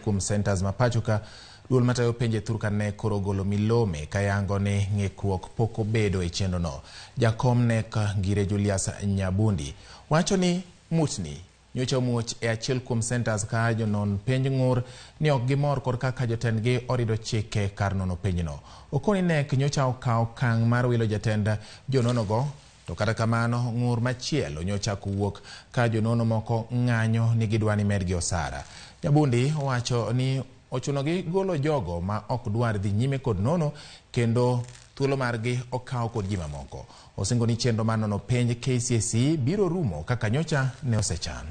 kuom centers mapachoka, duol matayo penje Thurka ne koro golo milome kayango ne ng'ikruok pok obedo e chenro no. Jakom nek Ngire Julius Nyabundi wacho ni mutni nyocha omuoch e achiel kuom centers ka jonon penj ng'ur ni ok gimor kod kaka jotendgi orido chike kar nono penjno. Okoni nek nyocha okawo okang' mar wilo jatend jononogo, to kata kamano ng'ur machielo nyocha kuwuok ka jonono moko ng'anyo ni gidwani medgi osara. Nyabundi wacho ni ochunogi golo jogo ma ok dwar dhi nyime kod nono kendo thuolo margi okaw kod ji mamoko. Osingo ni chenro mar nono penj KCSE biro rumo kaka nyocha ne osechan.